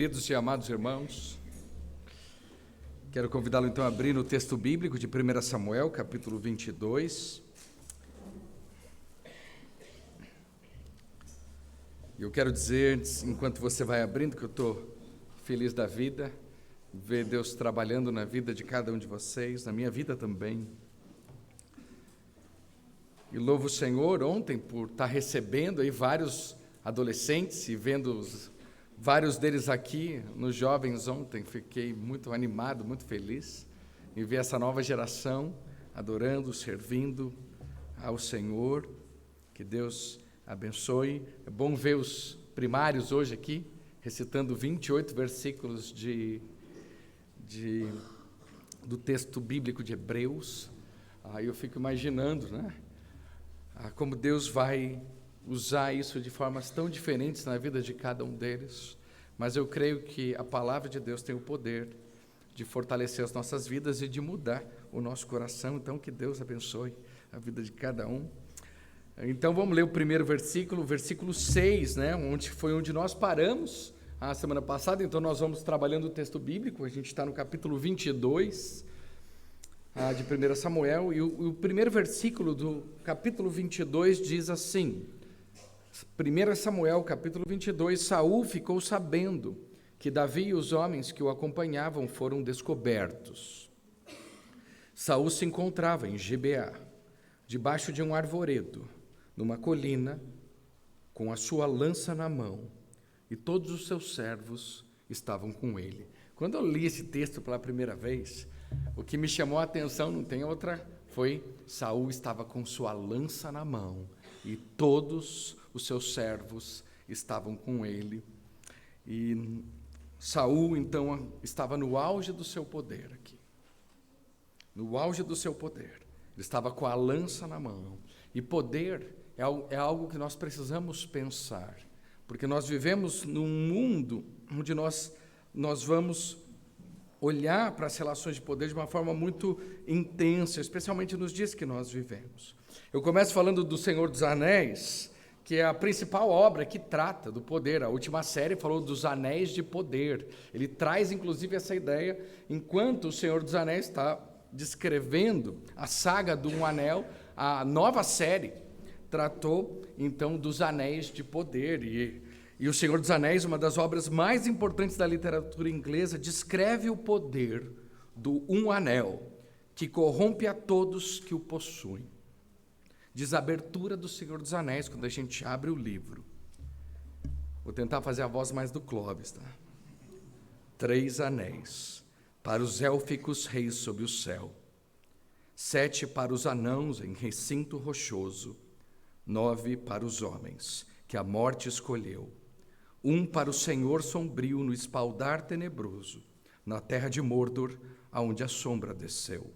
Queridos e amados irmãos, quero convidá-lo então a abrir no texto bíblico de 1 Samuel, capítulo 22. E eu quero dizer, enquanto você vai abrindo, que eu estou feliz da vida, ver Deus trabalhando na vida de cada um de vocês, na minha vida também. E louvo o Senhor ontem por estar recebendo aí vários adolescentes e vendo vários deles aqui, nos jovens ontem. Fiquei muito animado, muito feliz em ver essa nova geração adorando, servindo ao Senhor. Que Deus abençoe. É bom ver os primários hoje aqui, recitando 28 versículos do texto bíblico de Hebreus. Aí eu fico imaginando, né? Como Deus vai usar isso de formas tão diferentes na vida de cada um deles, mas eu creio que a palavra de Deus tem o poder de fortalecer as nossas vidas e de mudar o nosso coração. Então, que Deus abençoe a vida de cada um. Então, vamos ler o primeiro versículo, versículo 6, né, onde nós paramos a semana passada. Então, nós vamos trabalhando o texto bíblico. A gente está no capítulo 22 de 1 Samuel, e o primeiro versículo do capítulo 22 diz assim: 1 Samuel, capítulo 22, Saul ficou sabendo que Davi e os homens que o acompanhavam foram descobertos. Saul se encontrava em Gibeá, debaixo de um arvoredo, numa colina, com a sua lança na mão, e todos os seus servos estavam com ele. Quando eu li esse texto pela primeira vez, o que me chamou a atenção, não tem outra, foi Saul estava com sua lança na mão, e todos os seus servos estavam com ele. E Saul, então, estava no auge do seu poder aqui. No auge do seu poder. Ele estava com a lança na mão. E poder é algo que nós precisamos pensar, porque nós vivemos num mundo onde nós vamos olhar para as relações de poder de uma forma muito intensa, especialmente nos dias que nós vivemos. Eu começo falando do Senhor dos Anéis, que é a principal obra que trata do poder. A última série falou dos anéis de poder. Ele traz, inclusive, essa ideia, enquanto o Senhor dos Anéis está descrevendo a saga do Um Anel, a nova série tratou, então, dos anéis de poder. E o Senhor dos Anéis, uma das obras mais importantes da literatura inglesa, descreve o poder do Um Anel, que corrompe a todos que o possuem. Diz a abertura do Senhor dos Anéis, quando a gente abre o livro. Vou tentar fazer a voz mais do Clóvis, tá? 3 anéis para os élficos reis sob o céu, 7 para os anãos em recinto rochoso, 9 para os homens que a morte escolheu, 1 para o Senhor sombrio no espaldar tenebroso, na terra de Mordor, aonde a sombra desceu.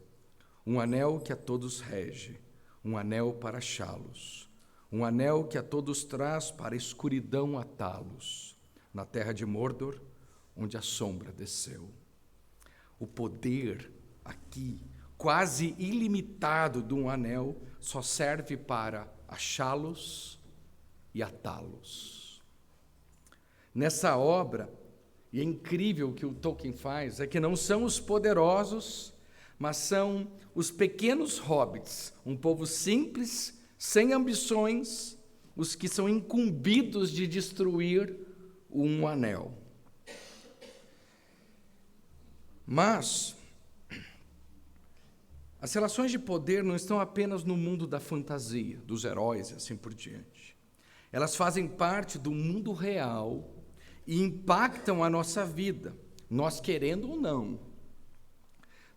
Um anel que a todos rege, um anel para achá-los, um anel que a todos traz para a escuridão atá-los, na terra de Mordor, onde a sombra desceu. O poder aqui, quase ilimitado de um anel, só serve para achá-los e atá-los. Nessa obra, e é incrível o que o Tolkien faz, é que não são os poderosos, mas são os pequenos hobbits, um povo simples, sem ambições, os que são incumbidos de destruir um anel. Mas as relações de poder não estão apenas no mundo da fantasia, dos heróis e assim por diante. Elas fazem parte do mundo real e impactam a nossa vida, nós querendo ou não.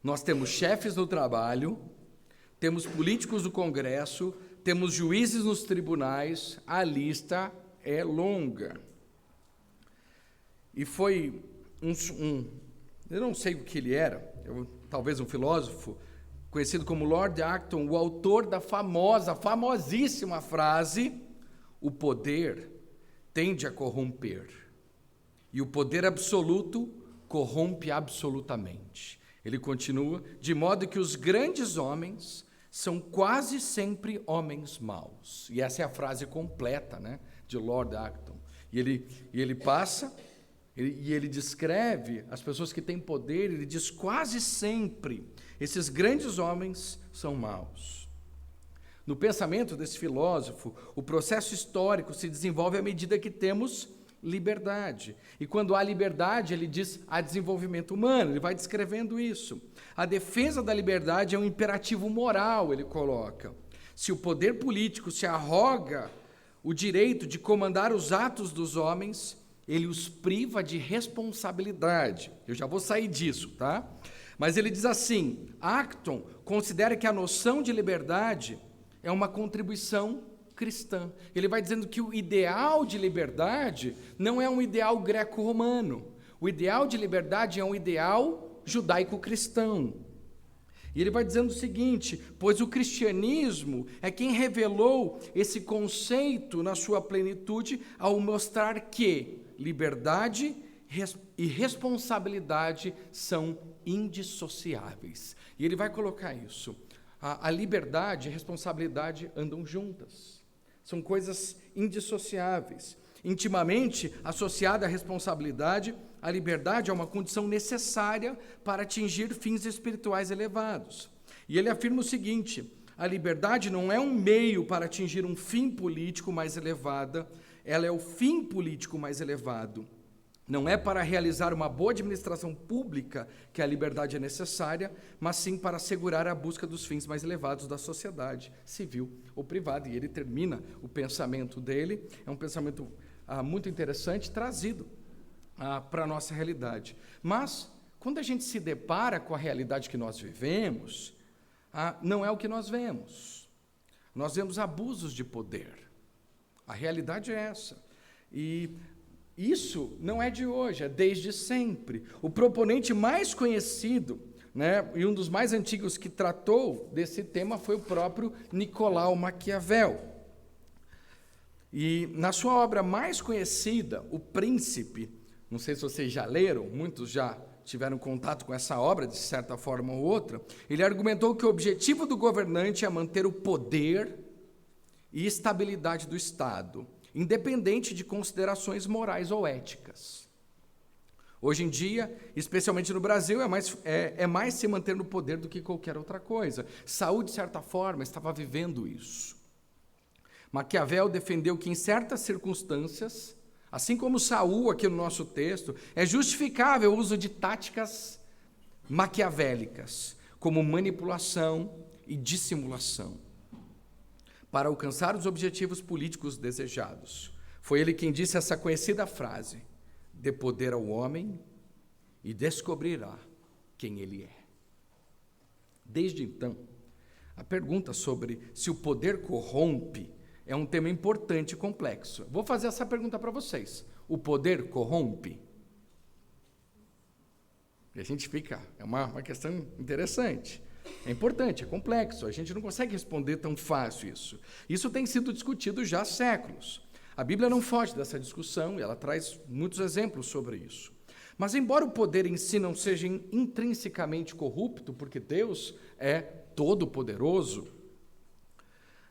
Nós temos chefes no trabalho, temos políticos no Congresso, temos juízes nos tribunais, a lista é longa. E foi eu não sei o que ele era, talvez um filósofo, conhecido como Lord Acton, o autor da famosíssima frase: o poder tende a corromper, e o poder absoluto corrompe absolutamente. Ele continua, de modo que os grandes homens são quase sempre homens maus. E essa é a frase completa, né, de Lord Acton. E ele passa E ele descreve as pessoas que têm poder, ele diz quase sempre, esses grandes homens são maus. No pensamento desse filósofo, o processo histórico se desenvolve à medida que temos liberdade. E quando há liberdade, ele diz, há desenvolvimento humano, ele vai descrevendo isso. A defesa da liberdade é um imperativo moral, ele coloca. Se o poder político se arroga o direito de comandar os atos dos homens, ele os priva de responsabilidade. Eu já vou sair disso, tá? Mas ele diz assim, Acton considera que a noção de liberdade é uma contribuição cristã. Ele vai dizendo que o ideal de liberdade não é um ideal greco-romano. O ideal de liberdade é um ideal judaico-cristão. E ele vai dizendo o seguinte, pois o cristianismo é quem revelou esse conceito na sua plenitude ao mostrar que liberdade e responsabilidade são indissociáveis. E ele vai colocar isso. A liberdade e a responsabilidade andam juntas. São coisas indissociáveis. Intimamente associada à responsabilidade, a liberdade é uma condição necessária para atingir fins espirituais elevados. E ele afirma o seguinte, a liberdade não é um meio para atingir um fim político mais elevado, ela é o fim político mais elevado. Não é para realizar uma boa administração pública que a liberdade é necessária, mas sim para assegurar a busca dos fins mais elevados da sociedade, civil ou privada. E ele termina o pensamento dele, é um pensamento muito interessante, trazido para a nossa realidade. Mas, quando a gente se depara com a realidade que nós vivemos, não é o que nós vemos. Nós vemos abusos de poder. A realidade é essa. E isso não é de hoje, é desde sempre. O proponente mais conhecido, né, e um dos mais antigos que tratou desse tema foi o próprio Nicolau Maquiavel. E na sua obra mais conhecida, O Príncipe, não sei se vocês já leram, muitos já tiveram contato com essa obra, de certa forma ou outra, ele argumentou que o objetivo do governante é manter o poder e estabilidade do Estado, independente de considerações morais ou éticas. Hoje em dia, especialmente no Brasil, é mais se manter no poder do que qualquer outra coisa. Saul, de certa forma, estava vivendo isso. Maquiavel defendeu que, em certas circunstâncias, assim como Saul aqui no nosso texto, é justificável o uso de táticas maquiavélicas, como manipulação e dissimulação, para alcançar os objetivos políticos desejados. Foi ele quem disse essa conhecida frase, dê poder ao homem e descobrirá quem ele é. Desde então, a pergunta sobre se o poder corrompe é um tema importante e complexo. Vou fazer essa pergunta para vocês. O poder corrompe? E a gente fica, é uma questão interessante. É importante, é complexo, a gente não consegue responder tão fácil isso. Isso tem sido discutido já há séculos. A Bíblia não foge dessa discussão e ela traz muitos exemplos sobre isso. Mas embora o poder em si não seja intrinsecamente corrupto, porque Deus é todo-poderoso,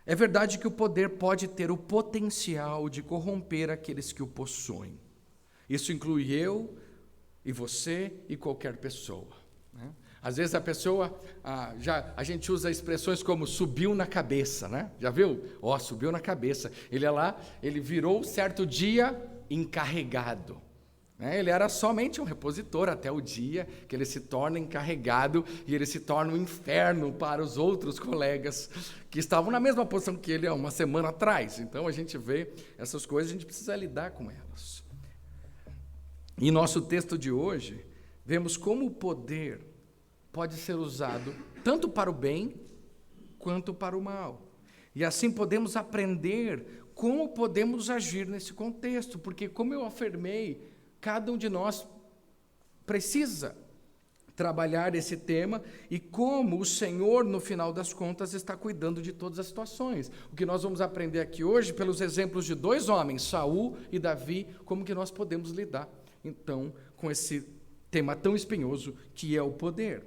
é verdade que o poder pode ter o potencial de corromper aqueles que o possuem. Isso inclui eu e você e qualquer pessoa, né? Às vezes a pessoa, a gente usa expressões como subiu na cabeça, né? Já viu? Subiu na cabeça. Ele virou certo dia encarregado, né? Ele era somente um repositor até o dia que ele se torna encarregado e ele se torna um inferno para os outros colegas que estavam na mesma posição que ele há uma semana atrás. Então a gente vê essas coisas, a gente precisa lidar com elas. Em nosso texto de hoje, vemos como o poder pode ser usado tanto para o bem quanto para o mal. E assim podemos aprender como podemos agir nesse contexto, porque, como eu afirmei, cada um de nós precisa trabalhar esse tema e como o Senhor, no final das contas, está cuidando de todas as situações. O que nós vamos aprender aqui hoje, pelos exemplos de dois homens, Saul e Davi, como que nós podemos lidar, então, com esse tema tão espinhoso que é o poder.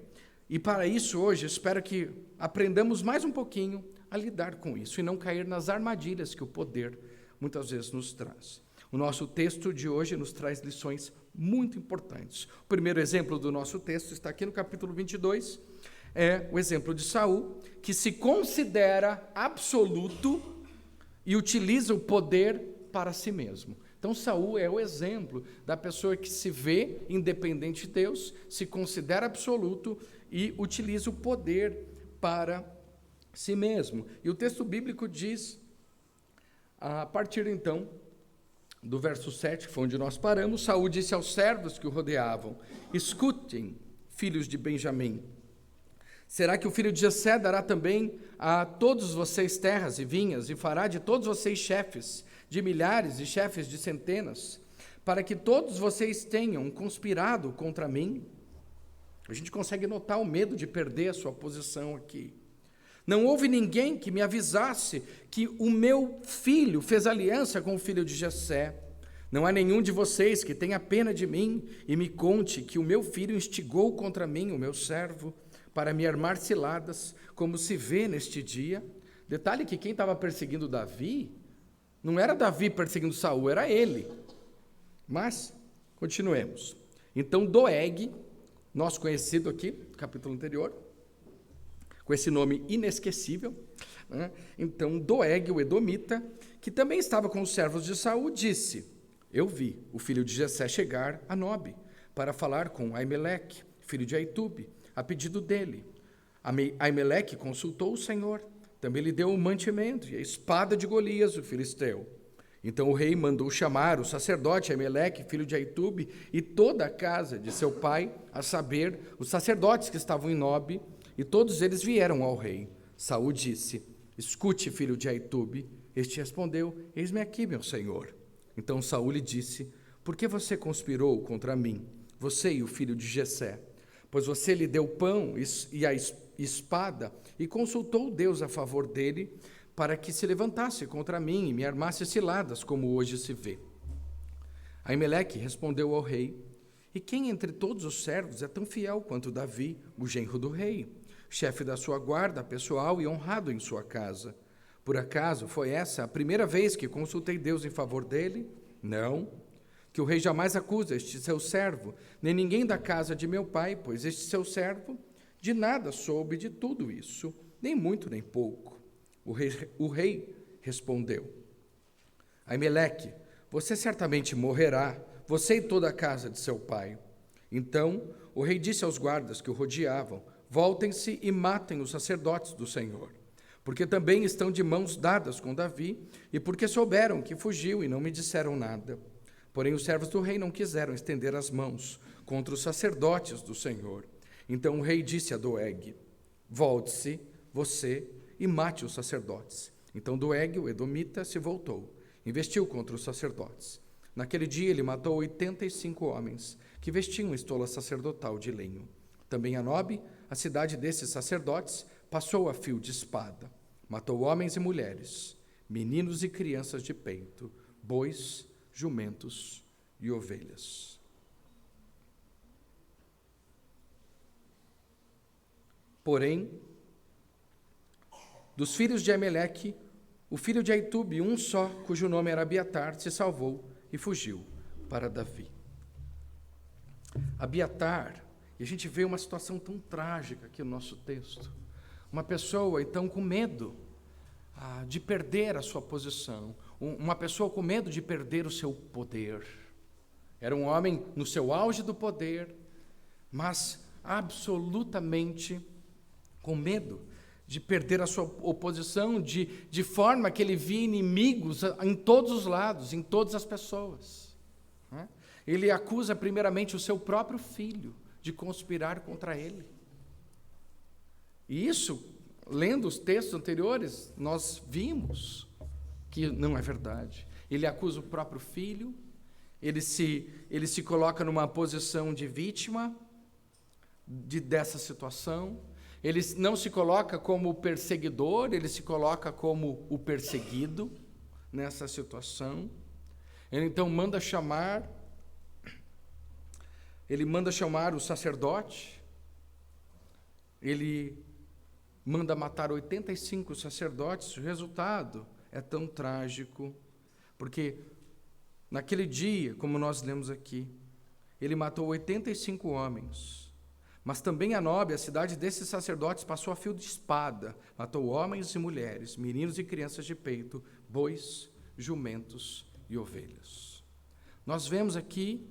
E para isso, hoje, espero que aprendamos mais um pouquinho a lidar com isso e não cair nas armadilhas que o poder muitas vezes nos traz. O nosso texto de hoje nos traz lições muito importantes. O primeiro exemplo do nosso texto está aqui no capítulo 22, é o exemplo de Saul, que se considera absoluto e utiliza o poder para si mesmo. Então, Saul é o exemplo da pessoa que se vê independente de Deus, se considera absoluto e utiliza o poder para si mesmo. E o texto bíblico diz, a partir então do verso 7, que foi onde nós paramos, Saul disse aos servos que o rodeavam: escutem, filhos de Benjamim, será que o filho de Jessé dará também a todos vocês terras e vinhas, e fará de todos vocês chefes de milhares e chefes de centenas, para que todos vocês tenham conspirado contra mim? A gente consegue notar o medo de perder a sua posição aqui. Não houve ninguém que me avisasse que o meu filho fez aliança com o filho de Jessé. Não há nenhum de vocês que tenha pena de mim e me conte que o meu filho instigou contra mim, o meu servo, para me armar ciladas, como se vê neste dia. Detalhe que quem estava perseguindo Davi, não era Davi perseguindo Saul, era ele. Mas, continuemos. Então, Doeg, nosso conhecido aqui, capítulo anterior, com esse nome inesquecível, né? Então, Doeg, o edomita, que também estava com os servos de Saul, disse: eu vi o filho de Jessé chegar a Nobe para falar com Aimeleque, filho de Aitube, a pedido dele. Aimeleque consultou o Senhor, também lhe deu o mantimento e a espada de Golias, o filisteu. Então o rei mandou chamar o sacerdote Aimeleque, filho de Aitube, e toda a casa de seu pai, a saber, os sacerdotes que estavam em Nobe, e todos eles vieram ao rei. Saul disse: escute, filho de Aitube. Este respondeu: eis-me aqui, meu senhor. Então Saul lhe disse: por que você conspirou contra mim, você e o filho de Jessé? Pois você lhe deu pão e a espada, e consultou Deus a favor dele, para que se levantasse contra mim e me armasse ciladas, como hoje se vê. Aimeleque respondeu ao rei: e quem entre todos os servos é tão fiel quanto Davi, o genro do rei, chefe da sua guarda pessoal e honrado em sua casa? Por acaso foi essa a primeira vez que consultei Deus em favor dele? Não. Que o rei jamais acusa este seu servo, nem ninguém da casa de meu pai, pois este seu servo de nada soube de tudo isso, nem muito nem pouco. O rei respondeu: Aimeleque, você certamente morrerá, você e toda a casa de seu pai. Então o rei disse aos guardas que o rodeavam: voltem-se e matem os sacerdotes do Senhor, porque também estão de mãos dadas com Davi, e porque souberam que fugiu e não me disseram nada. Porém os servos do rei não quiseram estender as mãos contra os sacerdotes do Senhor. Então o rei disse a Doeg: volte-se, você, e mate os sacerdotes. Então Doeg, o edomita, se voltou, investiu contra os sacerdotes. Naquele dia ele matou 85 homens, que vestiam estola sacerdotal de linho. Também a Nobe, a cidade desses sacerdotes, passou a fio de espada. Matou homens e mulheres, meninos e crianças de peito, bois, jumentos e ovelhas. Porém, dos filhos de Aimeleque, o filho de Aitube, um só, cujo nome era Abiatar, se salvou e fugiu para Davi. Abiatar, e a gente vê uma situação tão trágica aqui no nosso texto. Uma pessoa, então, com medo de perder a sua posição. Uma pessoa com medo de perder o seu poder. Era um homem no seu auge do poder, mas absolutamente com medo de perder a sua oposição, de forma que ele via inimigos em todos os lados, em todas as pessoas. Ele acusa primeiramente o seu próprio filho de conspirar contra ele. E isso, lendo os textos anteriores, nós vimos que não é verdade. Ele acusa o próprio filho, ele se coloca numa posição de vítima dessa situação. Ele não se coloca como o perseguidor, ele se coloca como o perseguido nessa situação. Ele então manda chamar o sacerdote, ele manda matar 85 sacerdotes. O resultado é tão trágico, porque Naquele dia, como nós lemos aqui, ele matou 85 homens, mas também a Nobe, a cidade desses sacerdotes, passou a fio de espada, matou homens e mulheres, meninos e crianças de peito, bois, jumentos e ovelhas. Nós vemos aqui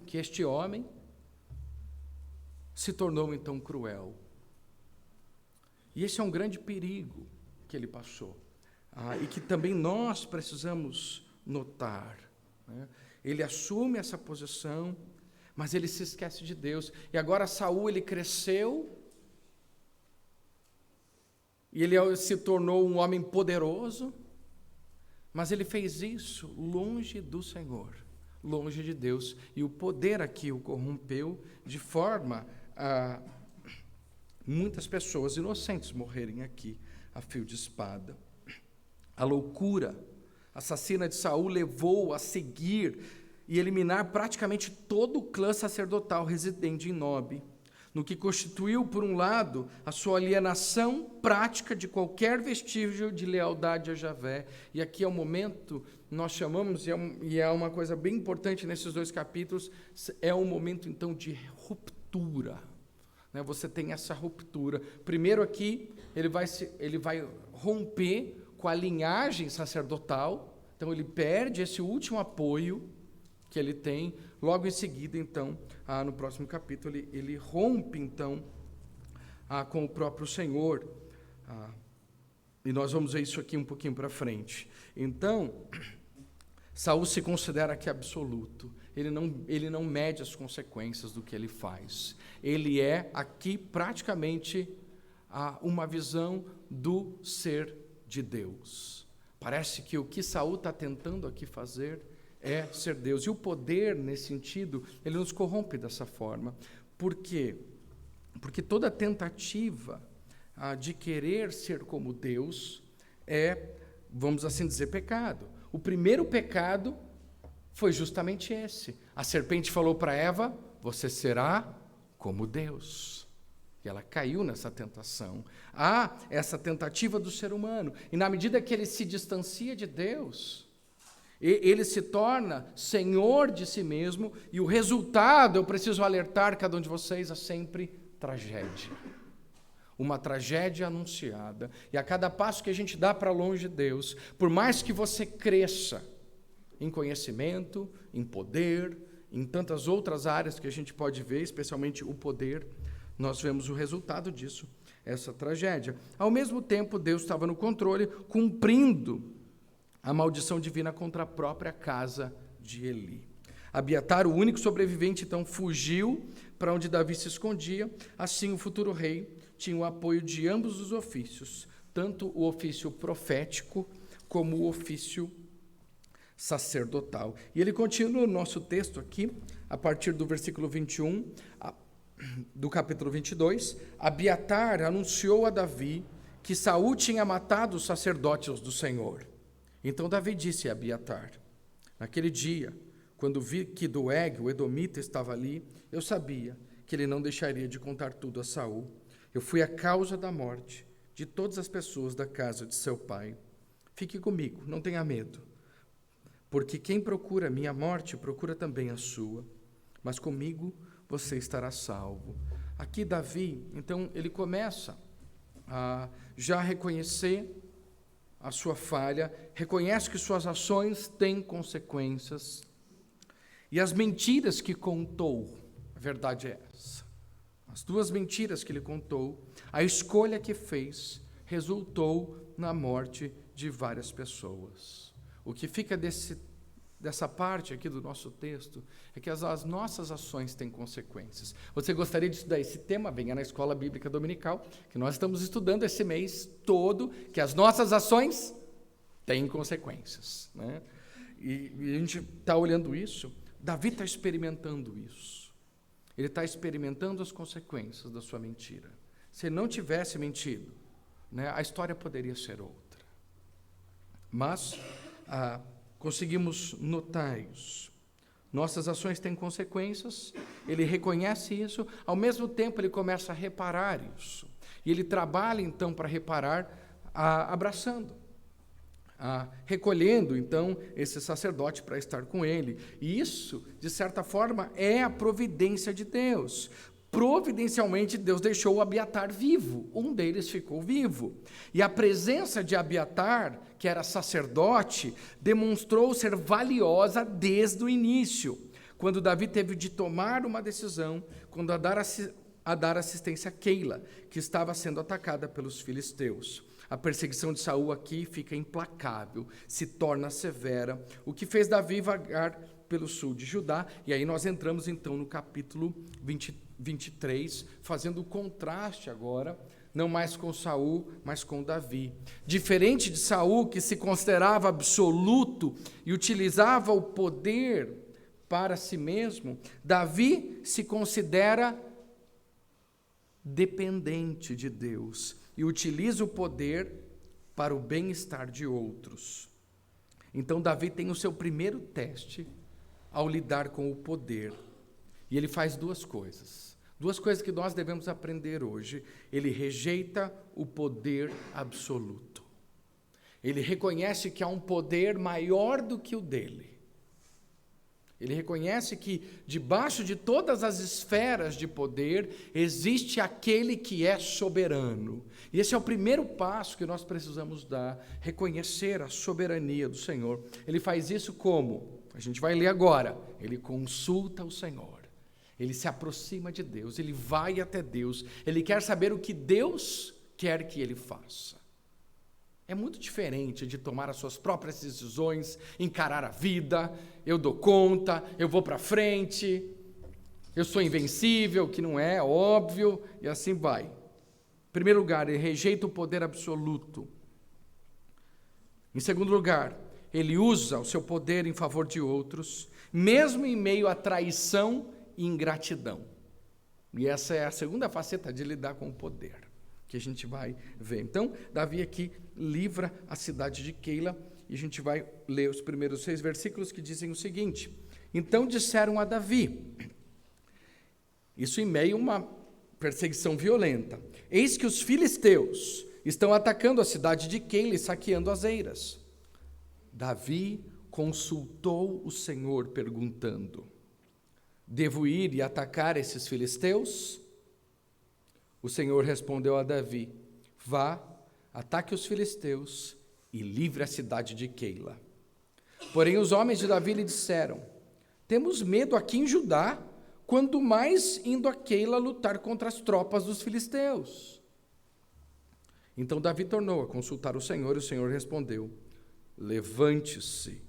que este homem se tornou então cruel. E esse é um grande perigo que ele passou, e que também nós precisamos notar, né? Ele assume essa posição, mas ele se esquece de Deus. E agora Saul, ele cresceu, e ele se tornou um homem poderoso, mas ele fez isso longe do Senhor, longe de Deus. E o poder aqui o corrompeu de forma a muitas pessoas inocentes morrerem aqui a fio de espada. A loucura assassina de Saul levou a seguir e eliminar praticamente todo o clã sacerdotal residente em Nobe, no que constituiu, por um lado, a sua alienação prática de qualquer vestígio de lealdade a Javé. E aqui é o momento, nós chamamos, e é uma coisa bem importante nesses 2 capítulos, é um momento, então, de ruptura. Né? Você tem essa ruptura. Primeiro aqui, ele vai romper com a linhagem sacerdotal, então ele perde esse último apoio que ele tem. Logo em seguida, então, no próximo capítulo, ele rompe, então, com o próprio Senhor, e nós vamos ver isso aqui um pouquinho para frente. Então, Saul se considera aqui absoluto, ele não mede as consequências do que ele faz, ele é aqui praticamente uma visão do ser de Deus. Parece que o que Saul está tentando aqui fazer é ser Deus. E o poder, nesse sentido, ele nos corrompe dessa forma. Por quê? Porque toda tentativa de querer ser como Deus é, vamos assim dizer, pecado. O primeiro pecado foi justamente esse. A serpente falou para Eva: você será como Deus. E ela caiu nessa tentação. Há essa tentativa do ser humano. E na medida que ele se distancia de Deus, ele se torna senhor de si mesmo, e o resultado, eu preciso alertar cada um de vocês, é sempre tragédia. Uma tragédia anunciada. E a cada passo que a gente dá para longe de Deus, por mais que você cresça em conhecimento, em poder, em tantas outras áreas que a gente pode ver, especialmente o poder, nós vemos o resultado disso, essa tragédia. Ao mesmo tempo, Deus estava no controle, cumprindo a maldição divina contra a própria casa de Eli. Abiatar, o único sobrevivente, então fugiu para onde Davi se escondia. Assim, o futuro rei tinha o apoio de ambos os ofícios, tanto o ofício profético como o ofício sacerdotal. E ele continua no nosso texto aqui, a partir do versículo 21, do capítulo 22, Abiatar anunciou a Davi que Saul tinha matado os sacerdotes do Senhor. Então Davi disse a Abiatar: naquele dia, quando vi que Doeg, o edomita, estava ali, eu sabia que ele não deixaria de contar tudo a Saul. Eu fui a causa da morte de todas as pessoas da casa de seu pai. Fique comigo, não tenha medo, porque quem procura minha morte procura também a sua, mas comigo você estará salvo. Aqui Davi, então, ele começa a já reconhecer a sua falha, reconhece que suas ações têm consequências, e as mentiras que contou, a verdade é essa, as 2 mentiras que ele contou, a escolha que fez, resultou na morte de várias pessoas. O que fica dessa parte aqui do nosso texto é que as nossas ações têm consequências. Você gostaria de estudar esse tema? Venha na Escola Bíblica Dominical, que nós estamos estudando esse mês todo, que as nossas ações têm consequências, né? E a gente está olhando isso, Davi está experimentando isso. Ele está experimentando as consequências da sua mentira. Se ele não tivesse mentido, né, a história poderia ser outra. Mas conseguimos notar isso. Nossas ações têm consequências, ele reconhece isso, ao mesmo tempo ele começa a reparar isso. E ele trabalha, então, para reparar, abraçando. recolhendo então esse sacerdote para estar com ele. E isso, de certa forma, é a providência de Deus. Providencialmente, Deus deixou Abiatar vivo, um deles ficou vivo. E a presença de Abiatar, que era sacerdote, demonstrou ser valiosa desde o início, quando Davi teve de tomar uma decisão, quando a dar assistência a Keila, que estava sendo atacada pelos filisteus. A perseguição de Saul aqui fica implacável, se torna severa, o que fez Davi vagar pelo sul de Judá. E aí nós entramos então no capítulo 23, fazendo o contraste agora, não mais com Saul, mas com Davi. Diferente de Saul, que se considerava absoluto e utilizava o poder para si mesmo, Davi se considera dependente de Deus e utiliza o poder para o bem-estar de outros. Então Davi tem o seu primeiro teste ao lidar com o poder. E ele faz duas coisas que nós devemos aprender hoje. Ele rejeita o poder absoluto. Ele reconhece que há um poder maior do que o dele. Ele reconhece que debaixo de todas as esferas de poder existe aquele que é soberano. E esse é o primeiro passo que nós precisamos dar, reconhecer a soberania do Senhor. Ele faz isso como? A gente vai ler agora. Ele consulta o Senhor. Ele se aproxima de Deus, ele vai até Deus, ele quer saber o que Deus quer que ele faça. É muito diferente de tomar as suas próprias decisões, encarar a vida, eu dou conta, eu vou para frente, eu sou invencível, que não é, óbvio, e assim vai. Em primeiro lugar, ele rejeita o poder absoluto. Em segundo lugar, ele usa o seu poder em favor de outros, mesmo em meio à traição e ingratidão. E essa é a segunda faceta de lidar com o poder, que a gente vai ver. Então, Davi aqui livra a cidade de Keila, e a gente vai ler os primeiros 6 versículos que dizem o seguinte: então disseram a Davi, isso em meio a uma perseguição violenta, eis que os filisteus estão atacando a cidade de Keila e saqueando as eiras. Davi consultou o Senhor perguntando: devo ir e atacar esses filisteus? O Senhor respondeu a Davi: vá, ataque os filisteus e livre a cidade de Keila. Porém os homens de Davi lhe disseram: temos medo aqui em Judá, quanto mais indo a Keila lutar contra as tropas dos filisteus. Então Davi tornou a consultar o Senhor, e o Senhor respondeu: levante-se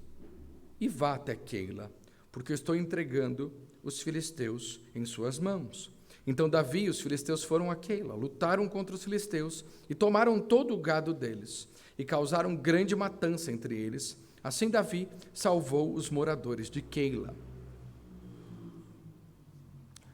e vá até Keila, porque eu estou entregando os filisteus em suas mãos. Então Davi e os filisteus foram a Keila, lutaram contra os filisteus e tomaram todo o gado deles, e causaram grande matança entre eles. Assim Davi salvou os moradores de Keila.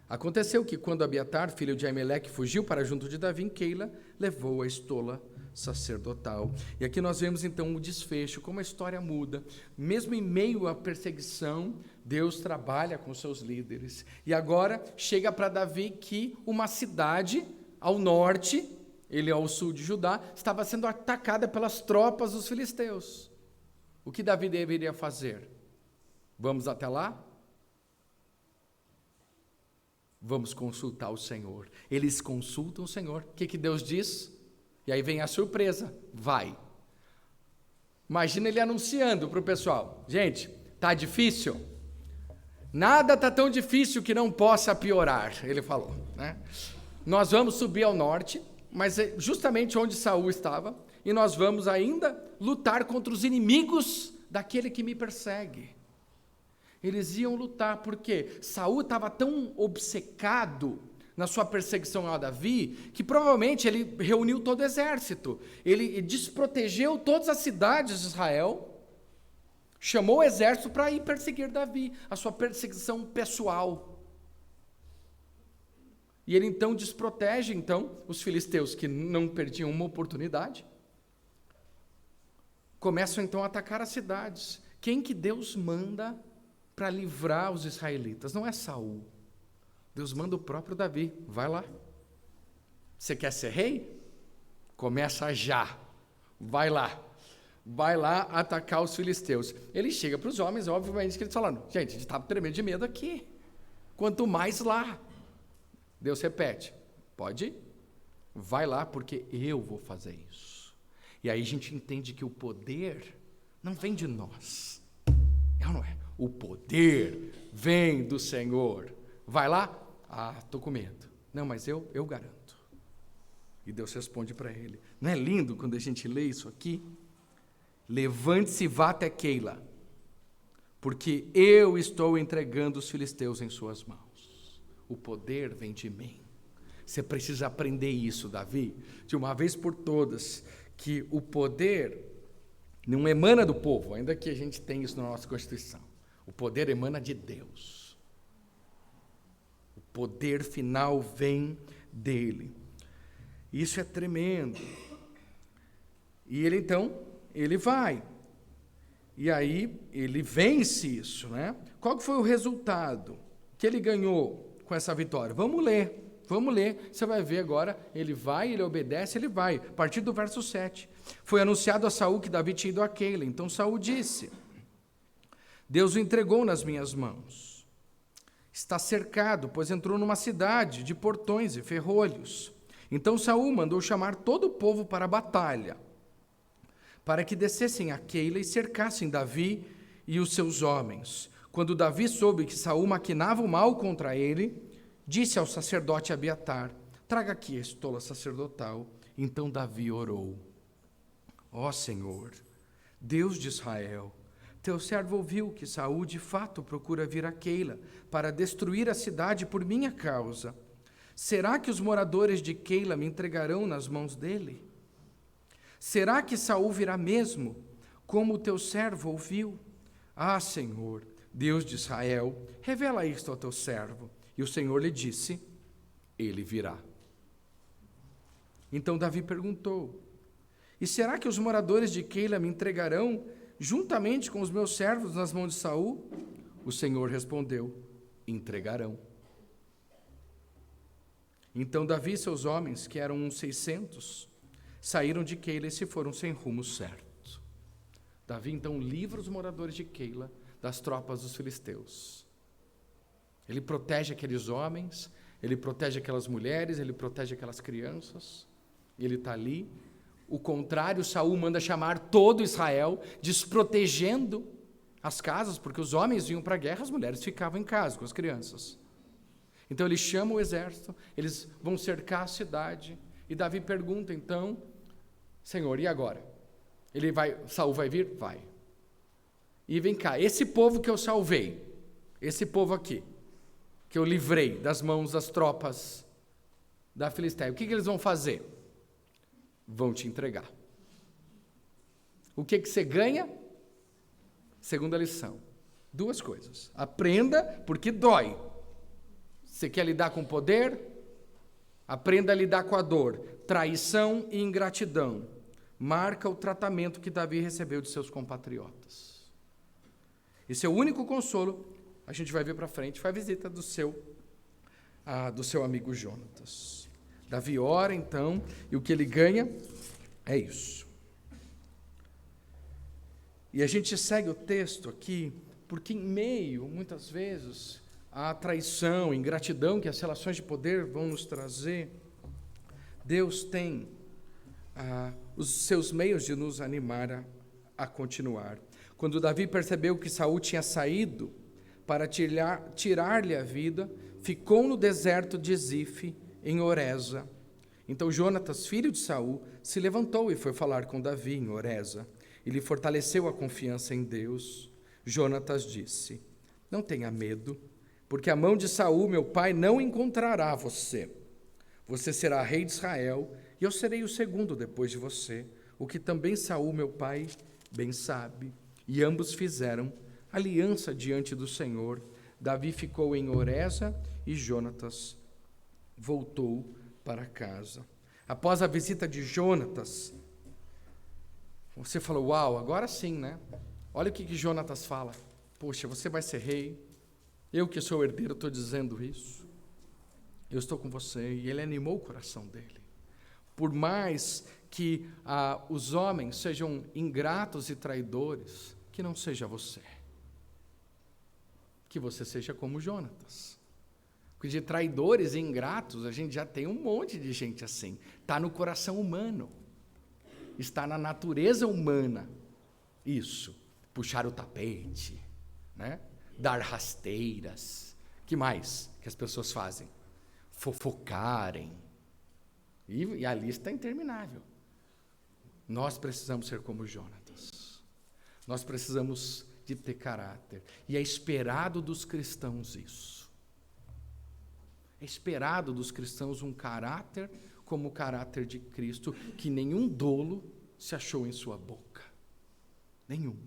Aconteceu que, quando Abiatar, filho de Aimeleque, fugiu para junto de Davi em Keila, levou a estola sacerdotal. E aqui nós vemos então o desfecho, como a história muda. Mesmo em meio à perseguição, Deus trabalha com seus líderes. E agora chega para Davi que uma cidade ao norte, ele ao sul de Judá, estava sendo atacada pelas tropas dos filisteus. O que Davi deveria fazer? Vamos até lá? Vamos consultar o Senhor. Eles consultam o Senhor. O que Deus diz? E aí vem a surpresa: vai. Imagina ele anunciando para o pessoal: gente, está difícil? Nada está tão difícil que não possa piorar, ele falou, né? Nós vamos subir ao norte, mas é justamente onde Saul estava, e nós vamos ainda lutar contra os inimigos daquele que me persegue. Eles iam lutar, porque Saul estava tão obcecado na sua perseguição a Davi, que provavelmente ele reuniu todo o exército, ele desprotegeu todas as cidades de Israel, chamou o exército para ir perseguir Davi, a sua perseguição pessoal. E ele então desprotege os filisteus, que não perdiam uma oportunidade, começam então a atacar as cidades. Quem que Deus manda para livrar os israelitas? Não é Saul. Deus manda o próprio Davi: vai lá. Você quer ser rei? Começa já. Vai lá. vai lá atacar os filisteus. Ele chega para os homens, obviamente que eles falaram, gente, a gente está tremendo de medo aqui, quanto mais lá. Deus repete, pode ir, vai lá porque eu vou fazer isso. E aí a gente entende que o poder não vem de nós, é ou não é? O poder vem do Senhor. Vai lá? Estou com medo. Não, mas eu garanto. E Deus responde para ele. Não é lindo quando a gente lê isso aqui? Levante-se e vá até Keila, porque eu estou entregando os filisteus em suas mãos. O poder vem de mim. Você precisa aprender isso, Davi, de uma vez por todas, que o poder não emana do povo, ainda que a gente tenha isso na nossa Constituição. O poder emana de Deus. O poder final vem dele. Isso é tremendo. E ele então, ele vai. E aí ele vence isso, né? Qual que foi o resultado que ele ganhou com essa vitória? Vamos ler. Você vai ver agora, ele vai, ele obedece, ele vai. A partir do verso 7. Foi anunciado a Saul que Davi tinha ido a Keila. Então Saul disse: Deus o entregou nas minhas mãos. Está cercado, pois entrou numa cidade de portões e ferrolhos. Então Saul mandou chamar todo o povo para a batalha, para que descessem a Keila e cercassem Davi e os seus homens. Quando Davi soube que Saul maquinava o mal contra ele, disse ao sacerdote Abiatar: traga aqui a estola sacerdotal. Então Davi orou: ó Senhor, Deus de Israel, teu servo ouviu que Saul de fato procura vir a Keila para destruir a cidade por minha causa. Será que os moradores de Keila me entregarão nas mãos dele? Será que Saul virá mesmo, como o teu servo ouviu? Ah, Senhor, Deus de Israel, revela isto ao teu servo. E o Senhor lhe disse: ele virá. Então Davi perguntou: e será que os moradores de Keila me entregarão juntamente com os meus servos nas mãos de Saul? O Senhor respondeu: entregarão. Então Davi e seus homens, que eram uns 600, saíram de Keila e se foram sem rumo certo. Davi então livra os moradores de Keila das tropas dos filisteus. Ele protege aqueles homens, ele protege aquelas mulheres, ele protege aquelas crianças, e ele está ali. O contrário, Saul manda chamar todo Israel, desprotegendo as casas, porque os homens iam para a guerra, as mulheres ficavam em casa com as crianças. Então ele chama o exército, eles vão cercar a cidade, e Davi pergunta então: Senhor, e agora? Saul vai vir? Vai. E vem cá, esse povo que eu salvei, esse povo aqui, que eu livrei das mãos das tropas da Filisteia, o que eles vão fazer? Vão te entregar. O que você ganha? Segunda lição. 2 coisas. Aprenda, porque dói. Você quer lidar com poder? Aprenda a lidar com a dor. Traição e ingratidão marca o tratamento que Davi recebeu de seus compatriotas. Esse é o único consolo. A gente vai ver para frente, foi a visita do seu amigo Jonatas. Davi ora, então, e o que ele ganha é isso. E a gente segue o texto aqui, porque em meio, muitas vezes, à traição, ingratidão que as relações de poder vão nos trazer, Deus tem os seus meios de nos animar a continuar. Quando Davi percebeu que Saul tinha saído para tirar-lhe a vida, ficou no deserto de Zife, em Oreza. Então Jonatas, filho de Saul, se levantou e foi falar com Davi em Oreza. E lhe fortaleceu a confiança em Deus. Jonatas disse: não tenha medo, porque a mão de Saul, meu pai, não encontrará você. Você será rei de Israel, e eu serei o segundo depois de você, o que também Saul, meu pai, bem sabe. E ambos fizeram aliança diante do Senhor. Davi ficou em Oreza e Jonatas voltou para casa. Após a visita de Jonatas, você falou: uau, agora sim, né? Olha o que Jonatas fala: poxa, você vai ser rei, eu que sou herdeiro estou dizendo isso, eu estou com você. E ele animou o coração dele. por mais que os homens sejam ingratos e traidores, que não seja você. Que você seja como Jonatas. Porque de traidores e ingratos, a gente já tem um monte de gente assim. Está no coração humano. Está na natureza humana. Isso. Puxar o tapete, né? Dar rasteiras. Que mais que as pessoas fazem? Fofocarem. E a lista é interminável. Nós precisamos ser como Jonatas. Nós precisamos de ter caráter. E é esperado dos cristãos isso. É esperado dos cristãos um caráter como o caráter de Cristo, que nenhum dolo se achou em sua boca. Nenhum.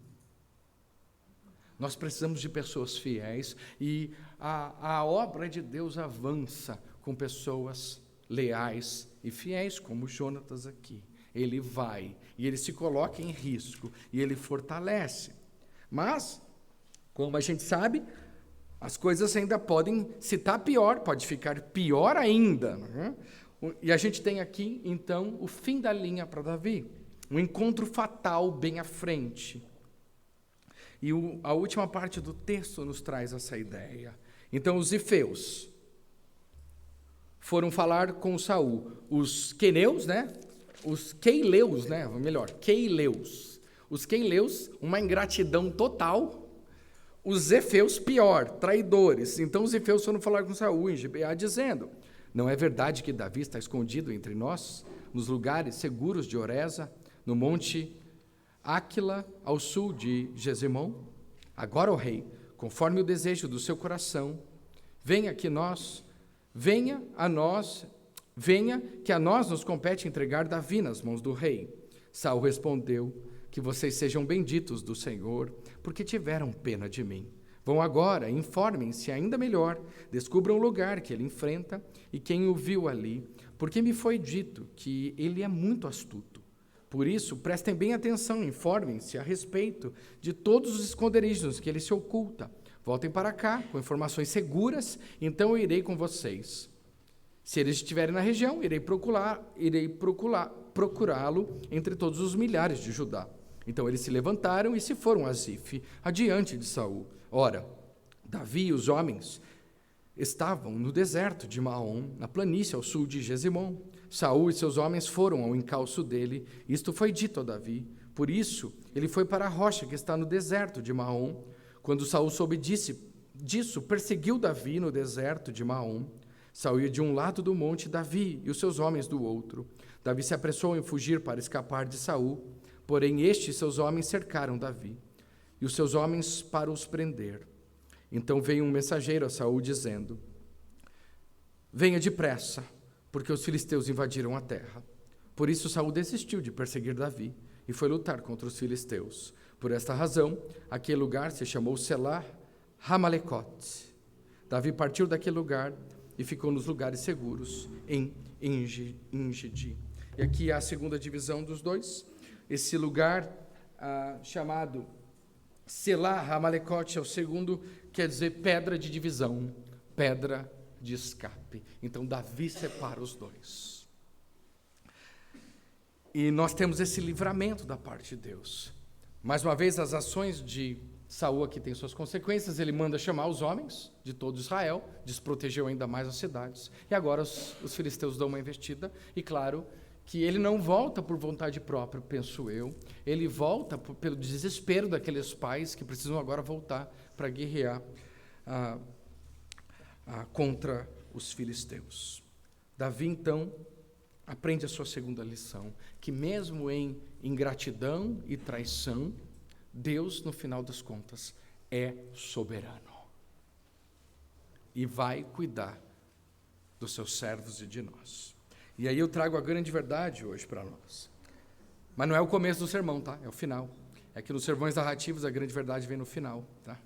Nós precisamos de pessoas fiéis e a obra de Deus avança com pessoas leais e fiéis, como Jonatas aqui. Ele vai e ele se coloca em risco e ele fortalece. Mas, como a gente sabe, as coisas ainda podem, se está pior, pode ficar pior ainda. Né? E a gente tem aqui, então, o fim da linha para Davi. Um encontro fatal bem à frente. E a última parte do texto nos traz essa ideia. Então, os ifeus foram falar com Saul. Os queneus, né? Os queileus, né? Melhor, queileus. Os queileus, uma ingratidão total. Os efeus, pior, traidores. Então, os efeus foram falar com Saul em Gibeá, dizendo: não é verdade que Davi está escondido entre nós, nos lugares seguros de Oreza, no monte Áquila, ao sul de Gesimon? Agora, ó rei, conforme o desejo do seu coração, venha que a nós nos compete entregar Davi nas mãos do rei. Saul respondeu: que vocês sejam benditos do Senhor, porque tiveram pena de mim. Vão agora, informem-se ainda melhor, descubram o lugar que ele enfrenta e quem o viu ali, porque me foi dito que ele é muito astuto. Por isso, prestem bem atenção, informem-se a respeito de todos os esconderijos que ele se oculta. Voltem para cá, com informações seguras, então eu irei com vocês. Se eles estiverem na região, irei procurá-lo entre todos os milhares de Judá. Então eles se levantaram e se foram a Zif, adiante de Saul. Ora, Davi e os homens estavam no deserto de Maom, na planície ao sul de Gesimon. Saul e seus homens foram ao encalço dele. Isto foi dito a Davi. Por isso, ele foi para a rocha que está no deserto de Maom. Quando Saul soube disso, perseguiu Davi no deserto de Maom. Saul ia de um lado do monte, Davi e os seus homens do outro. Davi se apressou em fugir para escapar de Saul, porém estes seus homens cercaram Davi, e os seus homens para os prender. Então veio um mensageiro a Saul dizendo: venha depressa, porque os filisteus invadiram a terra. Por isso Saul desistiu de perseguir Davi e foi lutar contra os filisteus. Por esta razão, aquele lugar se chamou Selá Hamalecote. Davi partiu daquele lugar e ficou nos lugares seguros em Engedi. E aqui a segunda divisão dos dois. Esse lugar chamado Selá Hamalecote é o segundo, quer dizer pedra de divisão, pedra de escape. Então Davi separa os dois. E nós temos esse livramento da parte de Deus. Mais uma vez, as ações de Saul aqui têm suas consequências. Ele manda chamar os homens de todo Israel, desprotegeu ainda mais as cidades. E agora os filisteus dão uma investida. E claro que ele não volta por vontade própria, penso eu. Ele volta pelo desespero daqueles pais que precisam agora voltar para guerrear contra os filisteus. Davi, então, aprende a sua segunda lição, que mesmo em ingratidão e traição, Deus, no final das contas, é soberano. E vai cuidar dos seus servos e de nós. E aí eu trago a grande verdade hoje para nós. Mas não é o começo do sermão, tá? É o final. É que nos sermões narrativos a grande verdade vem no final, tá?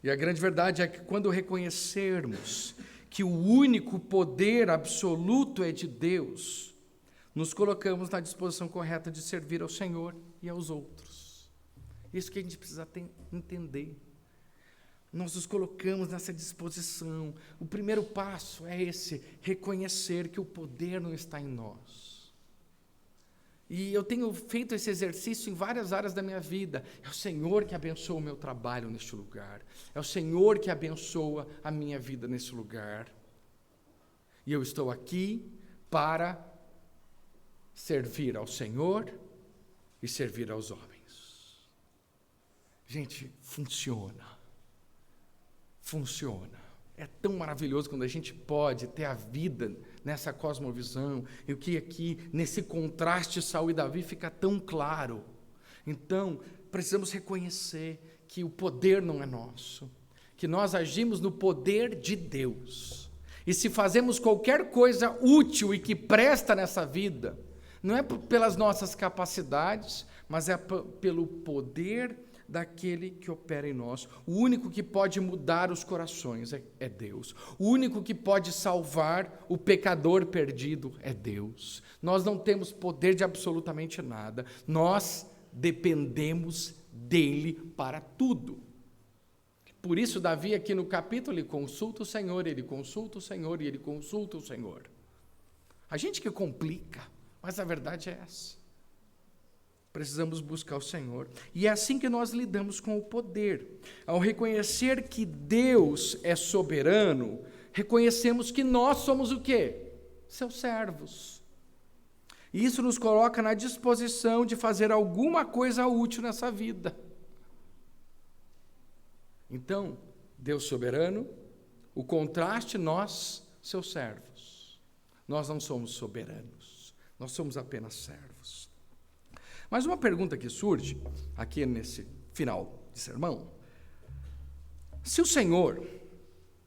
E a grande verdade é que quando reconhecermos que o único poder absoluto é de Deus, nos colocamos na disposição correta de servir ao Senhor e aos outros. Isso que a gente precisa entender. Nós nos colocamos nessa disposição. O primeiro passo é esse, reconhecer que o poder não está em nós. E eu tenho feito esse exercício em várias áreas da minha vida. É o Senhor que abençoa o meu trabalho neste lugar. É o Senhor que abençoa a minha vida nesse lugar. E eu estou aqui para servir ao Senhor e servir aos homens. Gente, funciona. Funciona. É tão maravilhoso quando a gente pode ter a vida nessa cosmovisão, e o que aqui, nesse contraste, Saul e Davi fica tão claro. Então, precisamos reconhecer que o poder não é nosso, que nós agimos no poder de Deus. E se fazemos qualquer coisa útil e que presta nessa vida, não é pelas nossas capacidades, mas é pelo poder daquele que opera em nós. O único que pode mudar os corações é Deus. O único que pode salvar o pecador perdido é Deus. Nós não temos poder de absolutamente nada. Nós dependemos dele para tudo. Por isso, Davi, aqui no capítulo, ele consulta o Senhor, ele consulta o Senhor e ele consulta o Senhor. A gente que complica, mas a verdade é essa. Precisamos buscar o Senhor. E é assim que nós lidamos com o poder. Ao reconhecer que Deus é soberano, reconhecemos que nós somos o quê? Seus servos. E isso nos coloca na disposição de fazer alguma coisa útil nessa vida. Então, Deus soberano, o contraste, nós, seus servos. Nós não somos soberanos, nós somos apenas servos. Mas uma pergunta que surge aqui nesse final de sermão: se o Senhor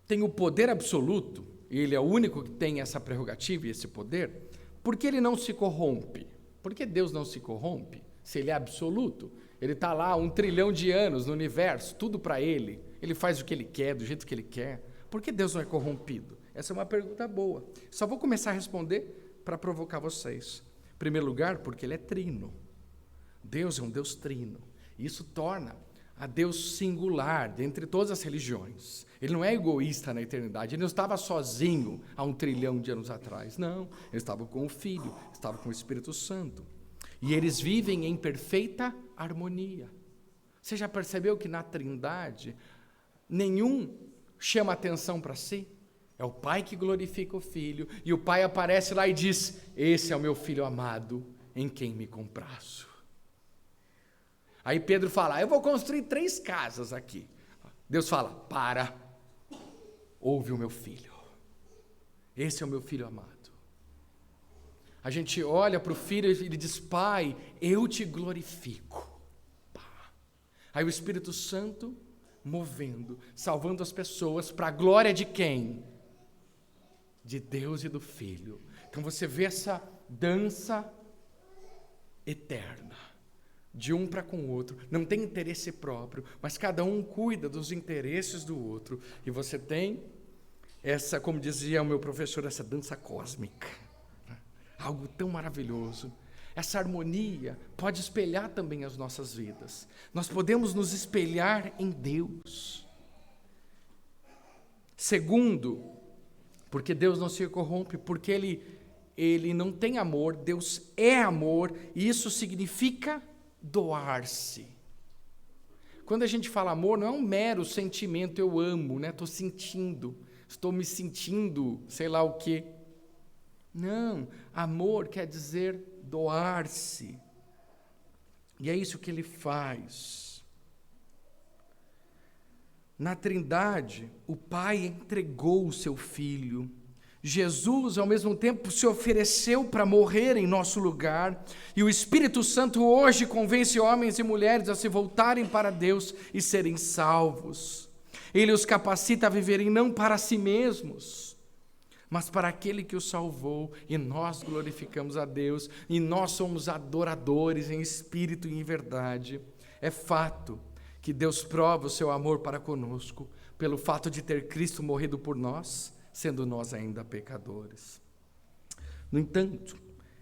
tem o poder absoluto, e Ele é o único que tem essa prerrogativa e esse poder, por que Ele não se corrompe? Por que Deus não se corrompe? Se Ele é absoluto, Ele está lá 1 trilhão de anos no universo, tudo para Ele, Ele faz o que Ele quer, do jeito que Ele quer. Por que Deus não é corrompido? Essa é uma pergunta boa. Só vou começar a responder para provocar vocês. Em primeiro lugar, porque Ele é trino. Deus é um Deus trino. Isso torna a Deus singular dentre todas as religiões. Ele não é egoísta na eternidade. Ele não estava sozinho há 1 trilhão de anos atrás. Não, ele estava com o Filho, estava com o Espírito Santo. E eles vivem em perfeita harmonia. Você já percebeu que na Trindade nenhum chama atenção para si? É o Pai que glorifica o Filho, e o Pai aparece lá e diz: esse é o meu Filho amado, em quem me comprazo. Aí Pedro fala: eu vou construir 3 casas aqui. Deus fala: para, ouve o meu filho. Esse é o meu Filho amado. A gente olha para o Filho e ele diz: Pai, eu te glorifico. Pá. Aí o Espírito Santo movendo, salvando as pessoas para a glória de quem? De Deus e do Filho. Então você vê essa dança eterna, de um para com o outro, não tem interesse próprio, mas cada um cuida dos interesses do outro, e você tem essa, como dizia o meu professor, essa dança cósmica, algo tão maravilhoso. Essa harmonia pode espelhar também as nossas vidas, nós podemos nos espelhar em Deus. Segundo, porque Deus não se corrompe, porque Ele não tem amor, Deus é amor, e isso significa doar-se. Quando a gente fala amor, não é um mero sentimento, eu amo, né? Estou me sentindo, sei lá o quê. Não, amor quer dizer doar-se. E é isso que Ele faz. Na Trindade, o Pai entregou o seu Filho. Jesus, ao mesmo tempo, se ofereceu para morrer em nosso lugar, e o Espírito Santo hoje convence homens e mulheres a se voltarem para Deus e serem salvos. Ele os capacita a viverem não para si mesmos, mas para aquele que os salvou, e nós glorificamos a Deus, e nós somos adoradores em espírito e em verdade. É fato que Deus prova o seu amor para conosco, pelo fato de ter Cristo morrido por nós, sendo nós ainda pecadores. No entanto,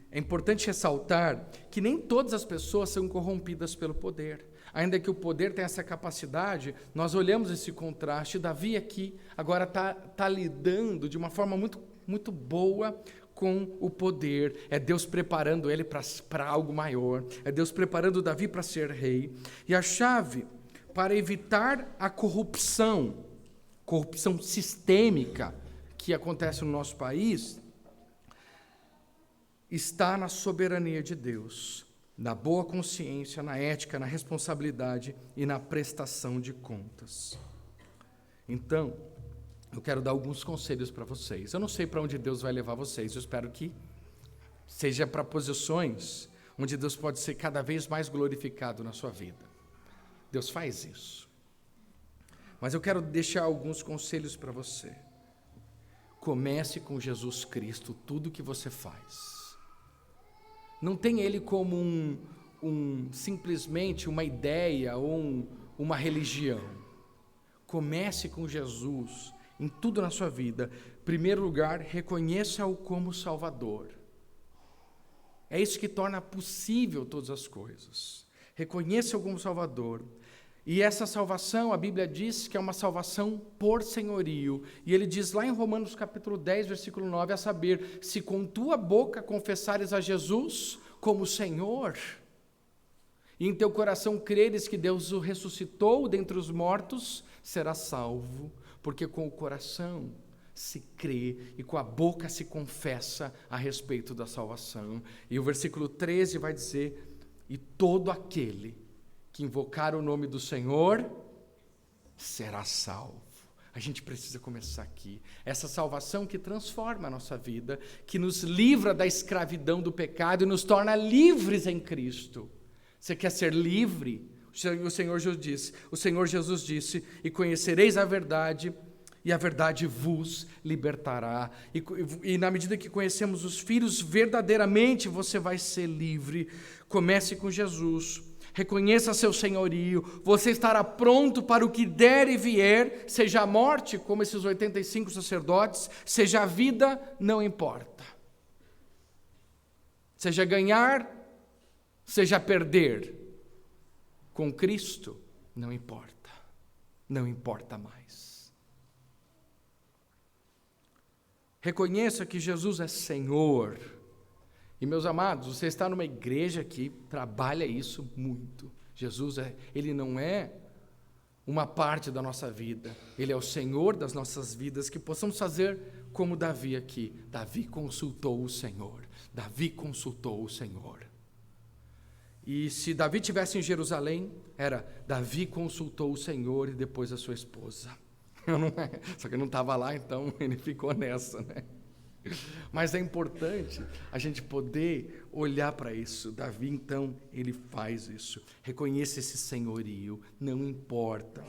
é importante ressaltar que nem todas as pessoas são corrompidas pelo poder. Ainda que o poder tenha essa capacidade, nós olhamos esse contraste. Davi aqui agora está lidando de uma forma muito, muito boa com o poder, é Deus preparando ele para algo maior, é Deus preparando Davi para ser rei. E a chave para evitar a corrupção sistêmica que acontece no nosso país, está na soberania de Deus, na boa consciência, na ética, na responsabilidade e na prestação de contas. Então, eu quero dar alguns conselhos para vocês. Eu não sei para onde Deus vai levar vocês, eu espero que seja para posições onde Deus pode ser cada vez mais glorificado na sua vida. Deus faz isso. Mas eu quero deixar alguns conselhos para você. Comece com Jesus Cristo tudo que você faz. Não tenha Ele como simplesmente uma ideia ou uma religião. Comece com Jesus em tudo na sua vida. Em primeiro lugar, reconheça-o como Salvador. É isso que torna possível todas as coisas. Reconheça-o como Salvador. E essa salvação, a Bíblia diz que é uma salvação por senhorio. E ele diz lá em Romanos capítulo 10, versículo 9, a saber, se com tua boca confessares a Jesus como Senhor, e em teu coração creres que Deus o ressuscitou dentre os mortos, serás salvo, porque com o coração se crê e com a boca se confessa a respeito da salvação. E o versículo 13 vai dizer, e todo aquele que invocar o nome do Senhor será salvo. A gente precisa começar aqui. Essa salvação que transforma a nossa vida, que nos livra da escravidão do pecado e nos torna livres em Cristo. Você quer ser livre? O Senhor Jesus disse, e conhecereis a verdade, e a verdade vos libertará. E na medida que conhecemos os filhos, verdadeiramente você vai ser livre. Comece com Jesus. Reconheça seu senhorio, você estará pronto para o que der e vier, seja a morte, como esses 85 sacerdotes, seja a vida, não importa. Seja ganhar, seja perder. Com Cristo, não importa mais. Reconheça que Jesus é Senhor. E, meus amados, você está numa igreja que trabalha isso muito. Jesus, Ele não é uma parte da nossa vida. Ele é o Senhor das nossas vidas, que possamos fazer como Davi aqui. Davi consultou o Senhor. E se Davi estivesse em Jerusalém, era Davi consultou o Senhor e depois a sua esposa. Só que ele não estava lá, então ele ficou nessa, né? Mas é importante a gente poder olhar para isso. Davi, então, ele faz isso. Reconheça esse senhorio, não importa.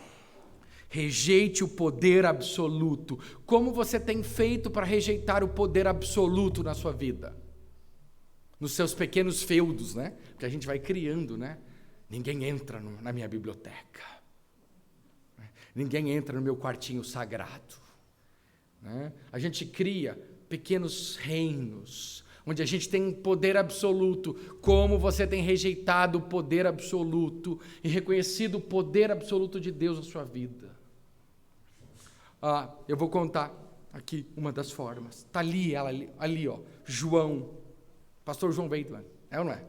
Rejeite o poder absoluto. Como você tem feito para rejeitar o poder absoluto na sua vida? Nos seus pequenos feudos, né? Que a gente vai criando, né? Ninguém entra na minha biblioteca. Ninguém entra no meu quartinho sagrado. Né? A gente cria pequenos reinos, onde a gente tem poder absoluto. Como você tem rejeitado o poder absoluto e reconhecido o poder absoluto de Deus na sua vida? Eu vou contar aqui uma das formas. Está ali, ó, João, pastor João Weidman, é ou não é?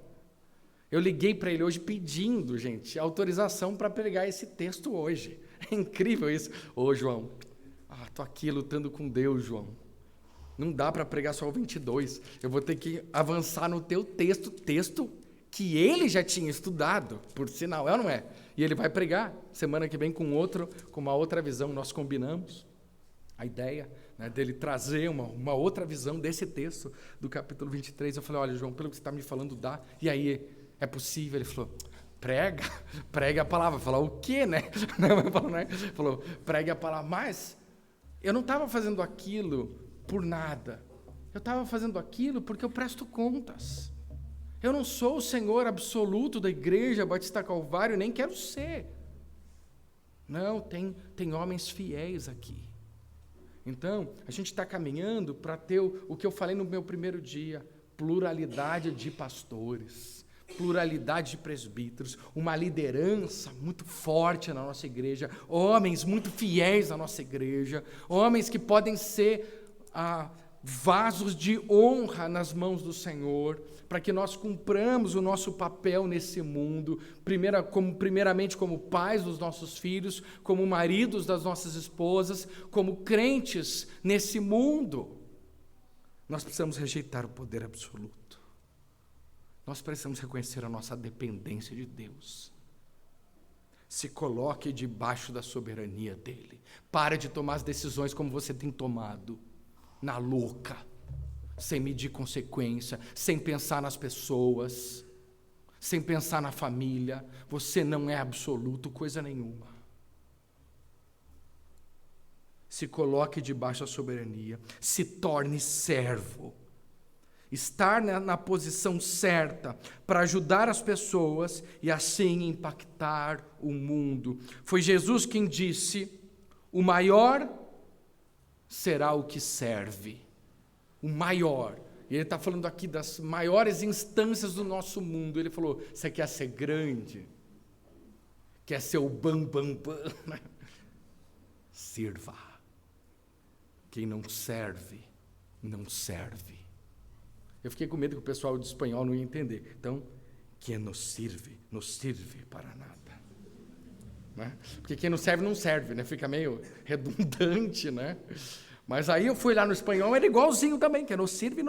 Eu liguei para ele hoje pedindo, gente, autorização para pregar esse texto hoje. É incrível isso. Ô, João, estou aqui lutando com Deus, João. Não dá para pregar só o 22. Eu vou ter que avançar no teu texto que ele já tinha estudado, por sinal, é ou não é? E ele vai pregar semana que vem com uma outra visão. Nós combinamos a ideia, né, dele trazer uma outra visão desse texto do capítulo 23. Eu falei, olha, João, pelo que você está me falando, dá. E aí, é possível? Ele falou, prega a palavra. Eu falei, o quê, né? Falou, pregue a palavra. Mas eu não estava fazendo aquilo por nada. Eu estava fazendo aquilo porque eu presto contas. Eu não sou o Senhor absoluto da Igreja Batista Calvário, nem quero ser. Não, tem homens fiéis aqui. Então, a gente está caminhando para ter o que eu falei no meu primeiro dia, pluralidade de pastores, pluralidade de presbíteros, uma liderança muito forte na nossa igreja, homens muito fiéis na nossa igreja, homens que podem ser vasos de honra nas mãos do Senhor, para que nós cumpramos o nosso papel nesse mundo, primeiramente como pais dos nossos filhos, como maridos das nossas esposas, como crentes nesse mundo. Nós precisamos rejeitar o poder absoluto. Nós precisamos reconhecer a nossa dependência de Deus. Se coloque debaixo da soberania dEle. Pare de tomar as decisões como você tem tomado, na louca, sem medir consequência, sem pensar nas pessoas, sem pensar na família. Você não é absoluto coisa nenhuma. Se coloque debaixo da soberania, se torne servo. Estar na posição certa para ajudar as pessoas e assim impactar o mundo. Foi Jesus quem disse: o maior será o que serve. O maior. E ele está falando aqui das maiores instâncias do nosso mundo. Ele falou: você quer ser grande? Quer ser o bam, bam, bam? Sirva. Quem não serve, não serve. Eu fiquei com medo que o pessoal de espanhol não ia entender. Então, quem não serve para nada. Né? Porque quem não serve, né? Fica meio redundante, né? Mas aí eu fui lá no espanhol, era igualzinho também, que não serve,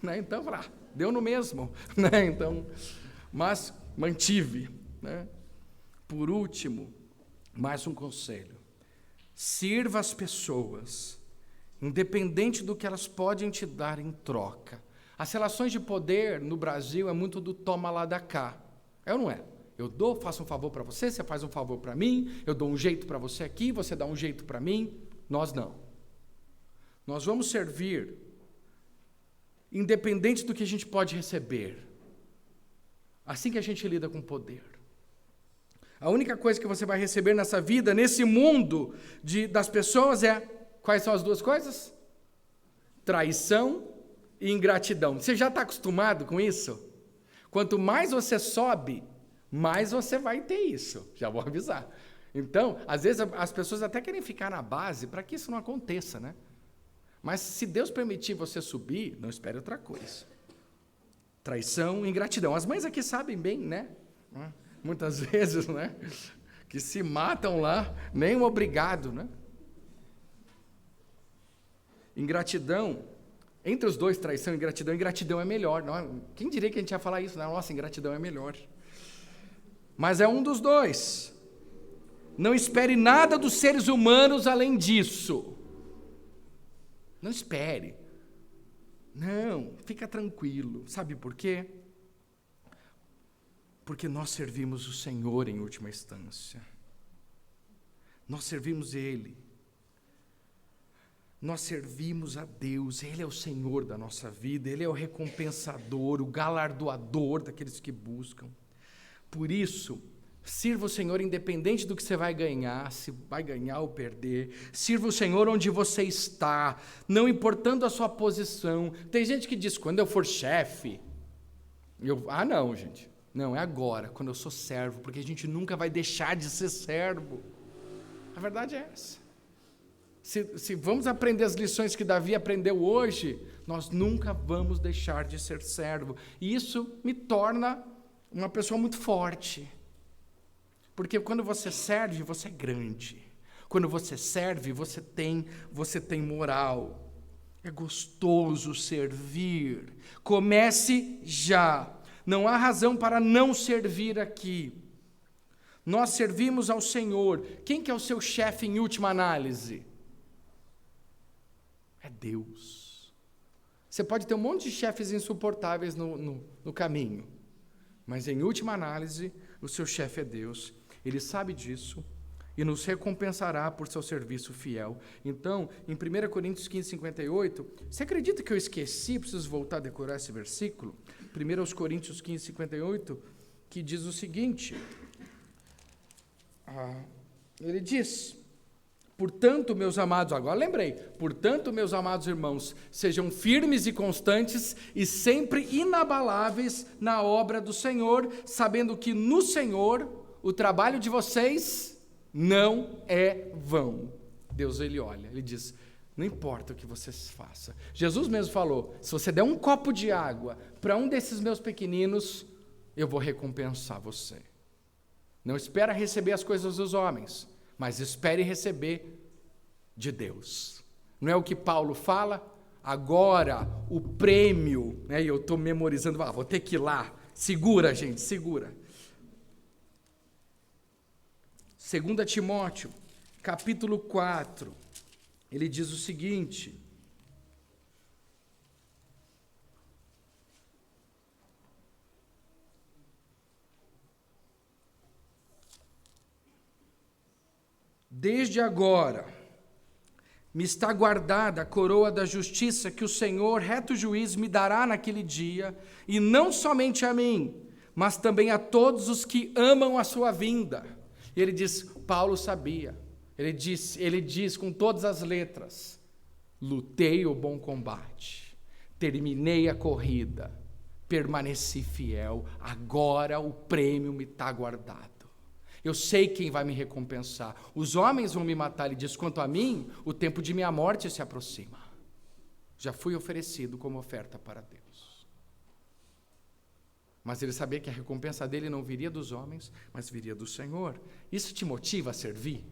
né? Então, deu no mesmo, né? Então, mas mantive, né? Por último, mais um conselho: sirva as pessoas, independente do que elas podem te dar em troca. As relações de poder no Brasil é muito do toma lá da cá, é ou não é? Eu dou, faço um favor para você, você faz um favor para mim, eu dou um jeito para você aqui, você dá um jeito para mim. Nós não. Nós vamos servir independente do que a gente pode receber. Assim que a gente lida com poder. A única coisa que você vai receber nessa vida, nesse mundo das pessoas é... Quais são as duas coisas? Traição e ingratidão. Você já está acostumado com isso? Quanto mais você sobe, mais você vai ter isso. Já vou avisar. Então, às vezes as pessoas até querem ficar na base para que isso não aconteça, né? Mas se Deus permitir você subir, não espere outra coisa. Traição e ingratidão. As mães aqui sabem bem, né? Muitas vezes, né? Que se matam lá, nem um obrigado, né? Ingratidão, entre os dois, traição e ingratidão é melhor. Não, quem diria que a gente ia falar isso? Nossa, ingratidão é melhor. Mas é um dos dois. Não espere nada dos seres humanos além disso. Não espere. Não, fica tranquilo. Sabe por quê? Porque nós servimos o Senhor em última instância. Nós servimos Ele. Nós servimos a Deus, Ele é o Senhor da nossa vida, Ele é o recompensador, o galardoador daqueles que buscam. Por isso, sirva o Senhor independente do que você vai ganhar, se vai ganhar ou perder. Sirva o Senhor onde você está, não importando a sua posição. Tem gente que diz, quando eu for chefe, não, gente, não, é agora, quando eu sou servo, porque a gente nunca vai deixar de ser servo. A verdade é essa. Se vamos aprender as lições que Davi aprendeu hoje, nós nunca vamos deixar de ser servo. E isso me torna uma pessoa muito forte. Porque quando você serve, você é grande. Quando você serve, você tem moral. É gostoso servir. Comece já. Não há razão para não servir aqui. Nós servimos ao Senhor. Quem que é o seu chefe em última análise? É Deus. Você pode ter um monte de chefes insuportáveis no caminho, mas em última análise, o seu chefe é Deus. Ele sabe disso e nos recompensará por seu serviço fiel. Então, em 1 Coríntios 15, 58, você acredita que eu esqueci? Preciso voltar a decorar esse versículo. 1 Coríntios 15, 58, que diz o seguinte, ele diz... Portanto, meus amados, agora lembrei, portanto, meus amados irmãos, sejam firmes e constantes e sempre inabaláveis na obra do Senhor, sabendo que no Senhor o trabalho de vocês não é vão. Deus, Ele olha, Ele diz, Não importa o que você faça. Jesus mesmo falou, se você der um copo de água para um desses meus pequeninos, eu vou recompensar você. Não espera receber as coisas dos homens, mas espere receber de Deus. Não é o que Paulo fala? Agora, o prêmio, né, e eu estou memorizando, vou ter que ir lá. Segura, gente, segura. 2 Timóteo, capítulo 4, ele diz o seguinte: desde agora me está guardada a coroa da justiça que o Senhor, reto juiz, me dará naquele dia, e não somente a mim, mas também a todos os que amam a sua vinda. E ele diz, Paulo sabia, ele diz com todas as letras, lutei o bom combate, terminei a corrida, permaneci fiel, agora o prêmio me está guardado. Eu sei quem vai me recompensar. Os homens vão me matar. Ele diz, quanto a mim, o tempo de minha morte se aproxima. Já fui oferecido como oferta para Deus. Mas ele sabia que a recompensa dele não viria dos homens, mas viria do Senhor. Isso te motiva a servir?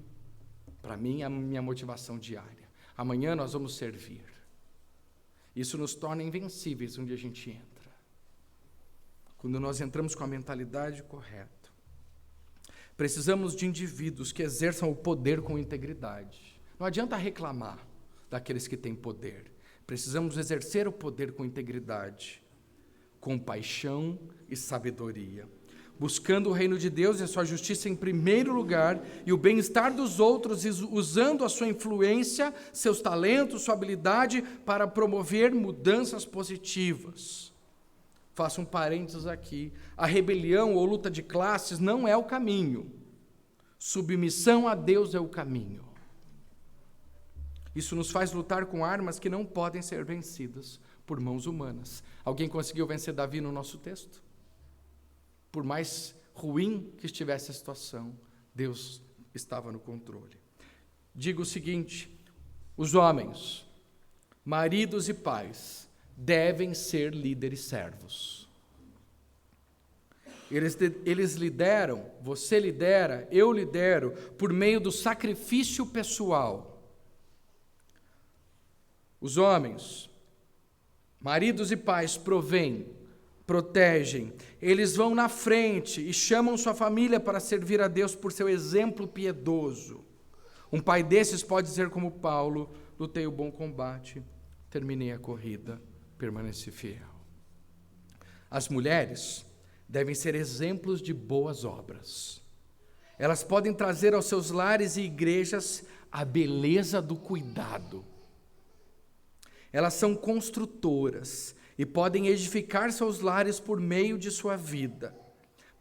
Para mim, é a minha motivação diária. Amanhã nós vamos servir. Isso nos torna invencíveis onde a gente entra. Quando nós entramos com a mentalidade correta. Precisamos de indivíduos que exerçam o poder com integridade. Não adianta reclamar daqueles que têm poder. Precisamos exercer o poder com integridade, com paixão e sabedoria, buscando o reino de Deus e a sua justiça em primeiro lugar e o bem-estar dos outros, usando a sua influência, seus talentos, sua habilidade para promover mudanças positivas. Faço um parênteses aqui. A rebelião ou luta de classes não é o caminho. Submissão a Deus é o caminho. Isso nos faz lutar com armas que não podem ser vencidas por mãos humanas. Alguém conseguiu vencer Davi no nosso texto? Por mais ruim que estivesse a situação, Deus estava no controle. Digo o seguinte, os homens, maridos e pais, devem ser líderes servos. Eles lideram, você lidera, eu lidero, por meio do sacrifício pessoal. Os homens, maridos e pais, provêm, protegem, eles vão na frente e chamam sua família para servir a Deus por seu exemplo piedoso. Um pai desses pode dizer como Paulo, lutei o bom combate, terminei a corrida, permaneci fiel. As mulheres devem ser exemplos de boas obras. Elas podem trazer aos seus lares e igrejas a beleza do cuidado. Elas são construtoras e podem edificar seus lares por meio de sua vida.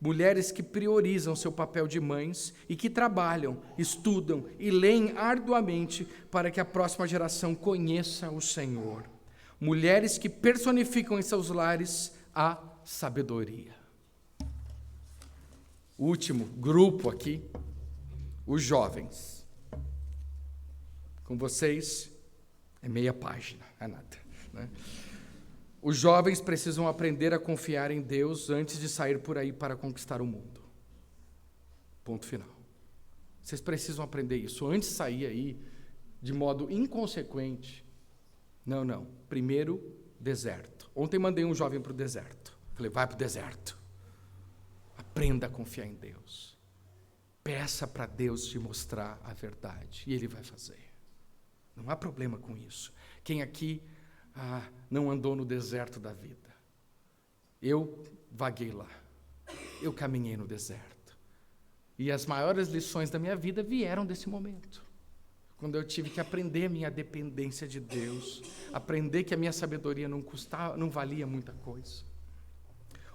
Mulheres que priorizam seu papel de mães e que trabalham, estudam e leem arduamente para que a próxima geração conheça o Senhor. Mulheres que personificam em seus lares a sabedoria. O último grupo aqui, os jovens. Com vocês, é meia página, é nada, né? Os jovens precisam aprender a confiar em Deus antes de sair por aí para conquistar o mundo. Ponto final. Vocês precisam aprender isso. Antes de sair aí, de modo inconsequente. Não. Primeiro, deserto. Ontem mandei um jovem para o deserto. Falei, vai para o deserto. Aprenda a confiar em Deus. Peça para Deus te mostrar a verdade. E Ele vai fazer. Não há problema com isso. Quem aqui não andou no deserto da vida? Eu vaguei lá. Eu caminhei no deserto. E as maiores lições da minha vida vieram desse momento. Quando eu tive que aprender minha dependência de Deus, aprender que a minha sabedoria não valia muita coisa.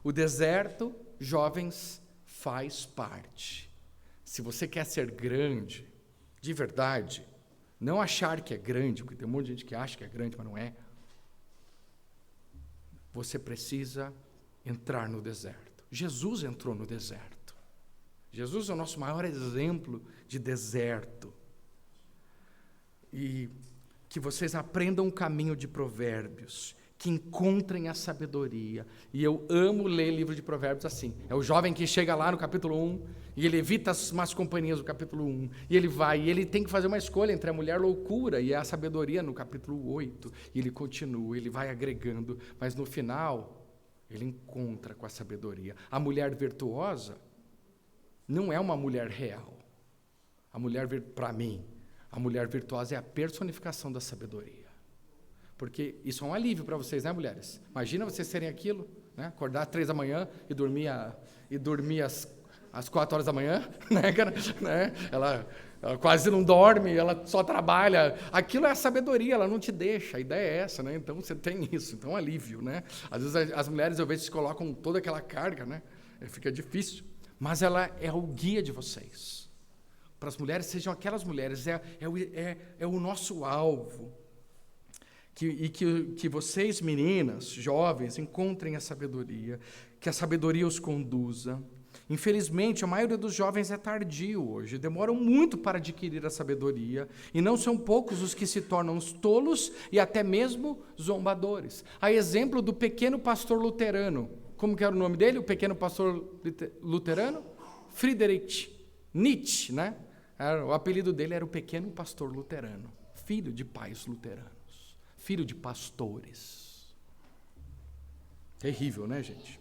O deserto, jovens, faz parte. Se você quer ser grande, de verdade, não achar que é grande, porque tem um monte de gente que acha que é grande, mas não é. Você precisa entrar no deserto. Jesus entrou no deserto. Jesus é o nosso maior exemplo de deserto. E que vocês aprendam o caminho de Provérbios, que encontrem a sabedoria. E eu amo ler livro de Provérbios assim. É o jovem que chega lá no capítulo 1, e ele evita as más companhias do capítulo 1, e ele vai, e ele tem que fazer uma escolha entre a mulher loucura e a sabedoria no capítulo 8, e ele continua, ele vai agregando, mas no final, ele encontra com a sabedoria. A mulher virtuosa não é uma mulher real. A mulher, para mim, a mulher virtuosa é a personificação da sabedoria. Porque isso é um alívio para vocês, né, mulheres? Imagina vocês serem aquilo, né? Acordar às 3 da manhã e dormir às 4 horas da manhã, né, cara? Né? Ela quase não dorme, ela só trabalha. Aquilo é a sabedoria, ela não te deixa. A ideia é essa, né? Então você tem isso, então é um alívio, né? Às vezes as mulheres, eu vejo, se colocam toda aquela carga, né? Fica difícil. Mas ela é o guia de vocês. Para as mulheres, sejam aquelas mulheres, é o nosso alvo. Que vocês, meninas, jovens, encontrem a sabedoria, que a sabedoria os conduza. Infelizmente, a maioria dos jovens é tardio hoje, demoram muito para adquirir a sabedoria, e não são poucos os que se tornam tolos e até mesmo zombadores. A exemplo do pequeno pastor luterano. Como que era o nome dele, o pequeno pastor luterano? Friedrich Nietzsche, né? O apelido dele era o pequeno pastor luterano, filho de pais luteranos. Filho de pastores. Terrível, né, gente?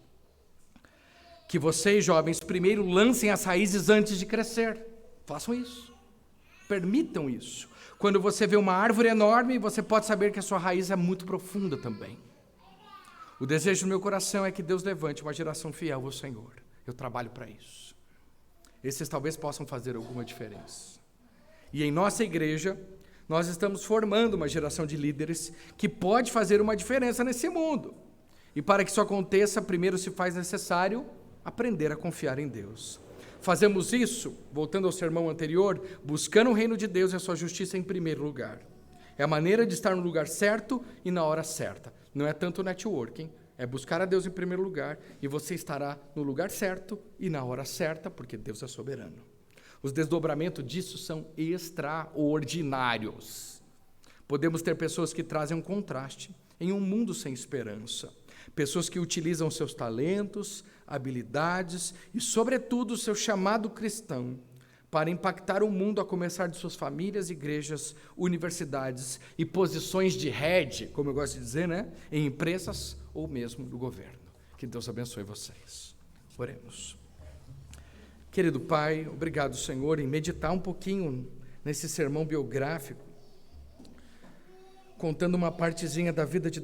Que vocês, jovens, primeiro lancem as raízes antes de crescer. Façam isso. Permitam isso. Quando você vê uma árvore enorme, você pode saber que a sua raiz é muito profunda também. O desejo do meu coração é que Deus levante uma geração fiel ao Senhor. Eu trabalho para isso. Esses talvez possam fazer alguma diferença. E em nossa igreja, nós estamos formando uma geração de líderes que pode fazer uma diferença nesse mundo. E para que isso aconteça, primeiro se faz necessário aprender a confiar em Deus. Fazemos isso, voltando ao sermão anterior, buscando o reino de Deus e a sua justiça em primeiro lugar. É a maneira de estar no lugar certo e na hora certa. Não é tanto networking, é buscar a Deus em primeiro lugar e você estará no lugar certo e na hora certa, porque Deus é soberano. Os desdobramentos disso são extraordinários. Podemos ter pessoas que trazem um contraste em um mundo sem esperança. Pessoas que utilizam seus talentos, habilidades e, sobretudo, o seu chamado cristão para impactar o mundo, a começar de suas famílias, igrejas, universidades e posições de head, como eu gosto de dizer, né? Em empresas ou mesmo no governo. Que Deus abençoe vocês. Oremos. Querido Pai, obrigado, Senhor, em meditar um pouquinho nesse sermão biográfico, contando uma partezinha da vida de